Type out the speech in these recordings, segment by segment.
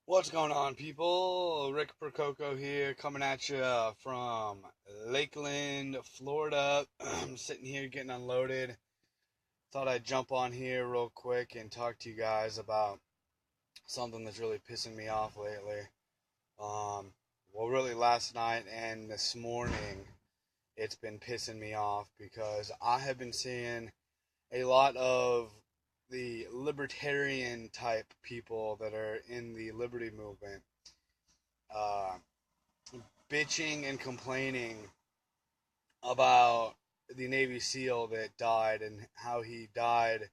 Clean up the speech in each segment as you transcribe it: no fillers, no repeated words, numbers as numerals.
What's going on, people? Rick Percoco here, coming at you from Lakeland, Florida. I'm sitting here getting unloaded. Thought I'd jump on here real quick and talk to you guys about something that's really pissing me off lately. Really last night and this morning, it's been pissing me off because I have been seeing a lot of the libertarian type people that are in the liberty movement uh, bitching and complaining about the Navy SEAL that died and how he died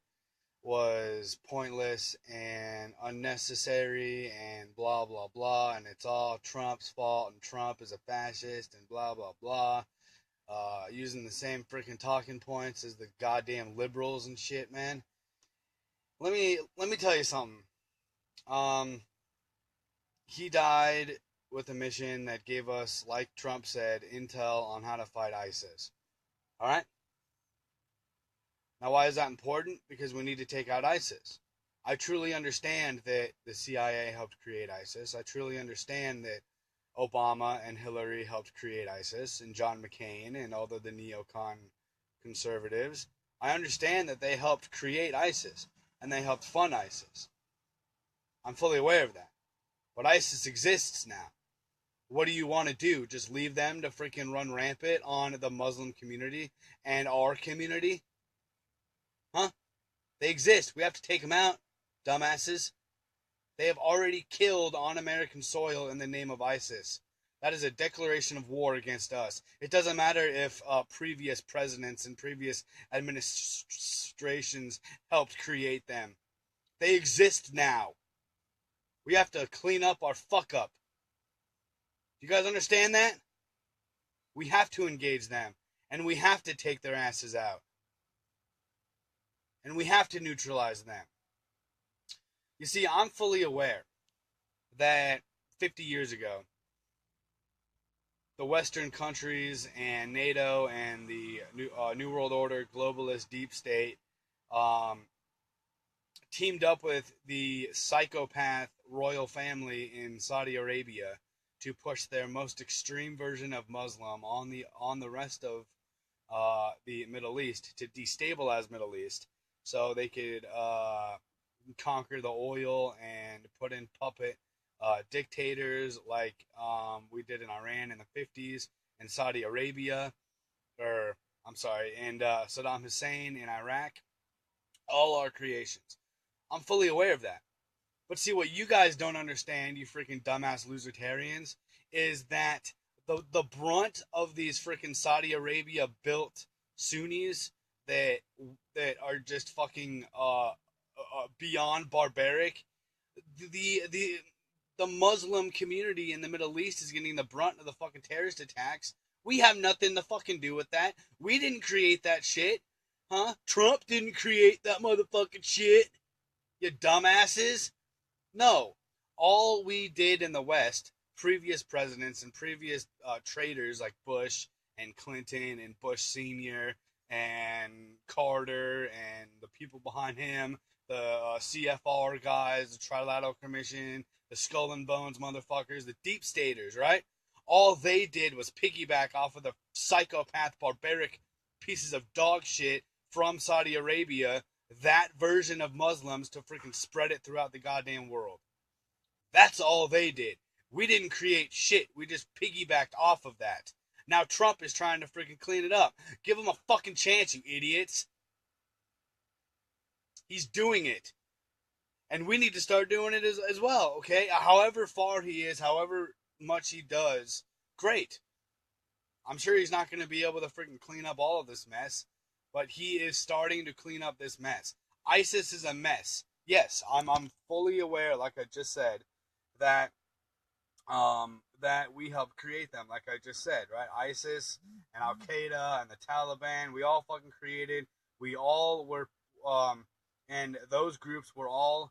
was pointless and unnecessary and blah blah blah, and it's all Trump's fault and Trump is a fascist and blah blah blah, using the same freaking talking points as the goddamn liberals and shit, man. Let me tell you something. um he died with a mission that gave us, like Trump said, intel on how to fight ISIS. All right? Now, why is that important? Because we need to take out ISIS. I truly understand that the CIA helped create ISIS. I truly understand that Obama and Hillary helped create ISIS, and John McCain and all of the neocon conservatives. I understand that they helped create ISIS and they helped fund ISIS. I'm fully aware of that. But ISIS exists now. What do you want to do? Just leave them to freaking run rampant on the Muslim community and our community? Huh? They exist. We have to take them out, dumbasses. They have already killed on American soil in the name of ISIS. That is a declaration of war against us. It doesn't matter if previous presidents and previous administrations helped create them. They exist now. We have to clean up our fuck up. Do you guys understand that? We have to engage them, and we have to take their asses out. And we have to neutralize them. You see, I'm fully aware that 50 years ago, the Western countries and NATO and the New World Order globalist deep state teamed up with the psychopath royal family in Saudi Arabia to push their most extreme version of Muslim on the rest of the Middle East, to destabilize Middle East so they could conquer the oil and put in puppet dictators like we did in Iran in the 50s, and Saudi Arabia, and Saddam Hussein in Iraq. All our creations. I'm fully aware of that. But see, what you guys don't understand, you freaking dumbass losertarians, is that the brunt of these freaking Saudi Arabia built Sunnis that are just fucking beyond barbaric. The Muslim community in the Middle East is getting the brunt of the fucking terrorist attacks. We have nothing to fucking do with that. We didn't create that shit. Huh? Trump didn't create that motherfucking shit. You dumbasses. No. All we did in the West, previous presidents and previous traitors like Bush and Clinton and Bush Sr. and Carter and the people behind him, the CFR guys, the Trilateral Commission, the Skull and Bones motherfuckers, the deep staters, right? All they did was piggyback off of the psychopath, barbaric pieces of dog shit from Saudi Arabia, that version of Muslims, to freaking spread it throughout the goddamn world. That's all they did. We didn't create shit. We just piggybacked off of that. Now Trump is trying to freaking clean it up. Give him a fucking chance, you idiots. He's doing it. And we need to start doing it as well, okay? However far he is, however much he does, great. I'm sure he's not going to be able to freaking clean up all of this mess, but he is starting to clean up this mess. ISIS is a mess. Yes, I'm fully aware, like I just said, that that we helped create them, like I just said, right? ISIS and Al Qaeda and the Taliban, we all fucking created. We all were, and those groups were all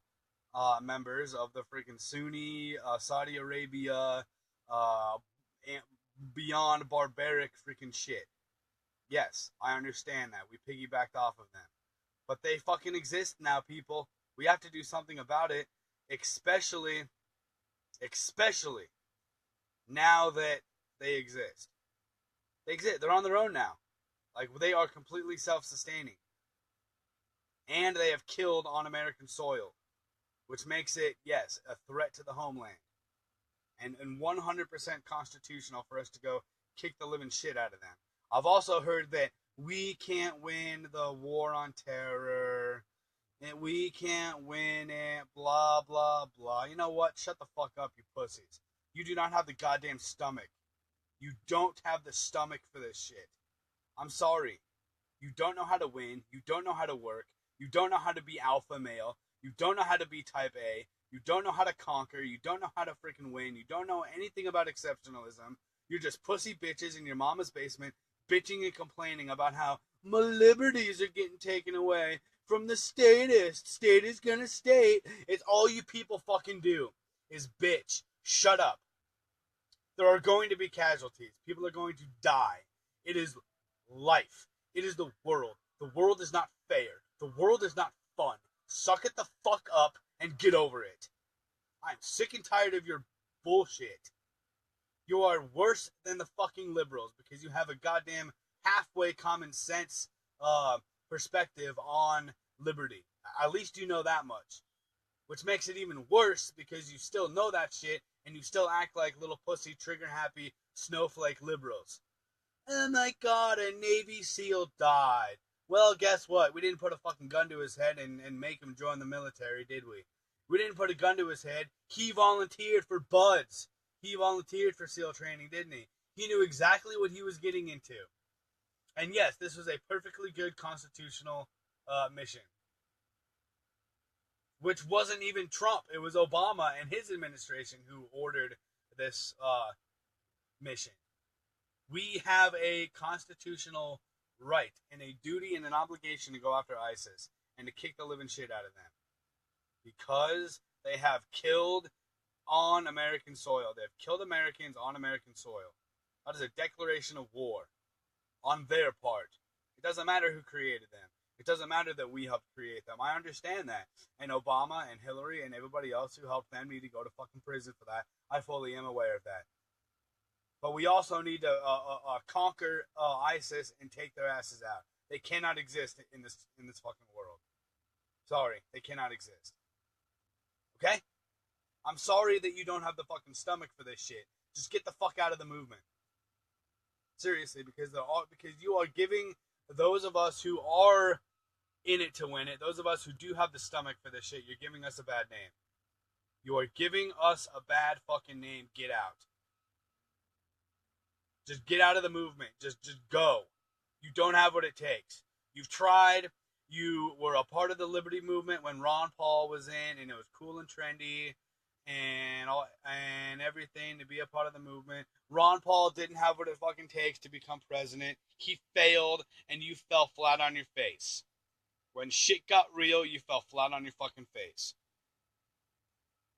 members of the freaking Sunni Saudi Arabia beyond barbaric freaking shit. Yes, I understand that. We piggybacked off of them. But they fucking exist now, people. We have to do something about it, especially especially now that they exist. They exist. They're on their own now. Like, they are completely self-sustaining. And they have killed on American soil, which makes it, yes, a threat to the homeland. And 100% constitutional for us to go kick the living shit out of them. I've also heard that we can't win the war on terror, and we can't win it, blah, blah, blah. You know what? Shut the fuck up, you pussies. You do not have the goddamn stomach. You don't have the stomach for this shit. I'm sorry. You don't know how to win. You don't know how to work. You don't know how to be alpha male. You don't know how to be type A. You don't know how to conquer. You don't know how to freaking win. You don't know anything about exceptionalism. You're just pussy bitches in your mama's basement bitching and complaining about how my liberties are getting taken away from the statist. State is gonna state. It's all you people fucking do is bitch. Shut up. There are going to be casualties. People are going to die. It is life. It is the world. The world is not fair. The world is not fun. Suck it the fuck up and get over it. I'm sick and tired of your bullshit. You are worse than the fucking liberals because you have a goddamn halfway common sense perspective on liberty. At least you know that much. Which makes it even worse because you still know that shit and you still act like little pussy, trigger-happy, snowflake liberals. Oh my god, a Navy SEAL died. Well, guess what? We didn't put a fucking gun to his head and make him join the military, did we? We didn't put a gun to his head. He volunteered for BUDS. He volunteered for SEAL training, didn't he? He knew exactly what he was getting into. And yes, this was a perfectly good constitutional mission. Which wasn't even Trump. It was Obama and his administration who ordered this mission. We have a constitutional right and a duty and an obligation to go after ISIS and to kick the living shit out of them. Because they have killed on American soil. They have killed Americans on American soil. That is a declaration of war on their part. It doesn't matter who created them. It doesn't matter that we helped create them. I understand that. And Obama and Hillary and everybody else who helped them need to go to fucking prison for that. I fully am aware of that. But we also need to conquer ISIS and take their asses out. They cannot exist in this fucking world. Sorry, they cannot exist. Okay? I'm sorry that you don't have the fucking stomach for this shit. Just get the fuck out of the movement. Seriously, because you are giving those of us who are in it to win it, those of us who do have the stomach for this shit, you're giving us a bad name. You are giving us a bad fucking name. Get out. Just get out of the movement. Just go. You don't have what it takes. You've tried. You were a part of the liberty movement when Ron Paul was in, and it was cool and trendy and everything to be a part of the movement. Ron Paul didn't have what it fucking takes to become president. He failed, and you fell flat on your face. When shit got real, you fell flat on your fucking face.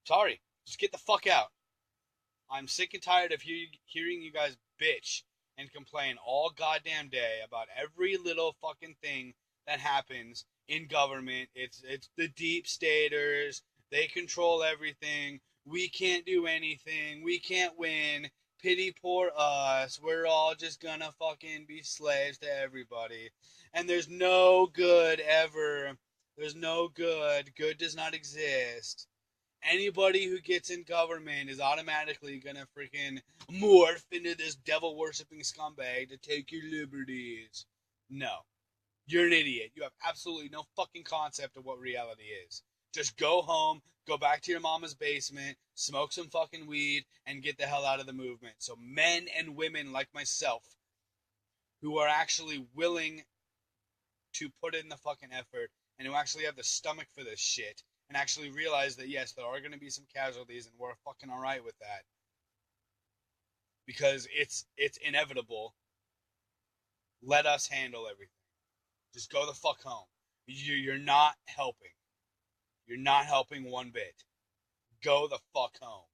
Sorry. Just get the fuck out. I'm sick and tired of hearing you guys bitch and complain all goddamn day about every little fucking thing that happens in government. It's the deep staters. They control everything. We can't do anything. We can't win. Pity poor us. We're all just gonna fucking be slaves to everybody. And there's no good ever. There's no good. Good does not exist. Anybody who gets in government is automatically gonna freaking morph into this devil-worshipping scumbag to take your liberties. No. You're an idiot. You have absolutely no fucking concept of what reality is. Just go home, go back to your mama's basement, smoke some fucking weed, and get the hell out of the movement. So men and women like myself, who are actually willing to put in the fucking effort, and who actually have the stomach for this shit, and actually realize that, yes, there are going to be some casualties, and we're fucking alright with that. Because it's inevitable. Let us handle everything. Just go the fuck home. You're not helping. You're not helping one bit. Go the fuck home.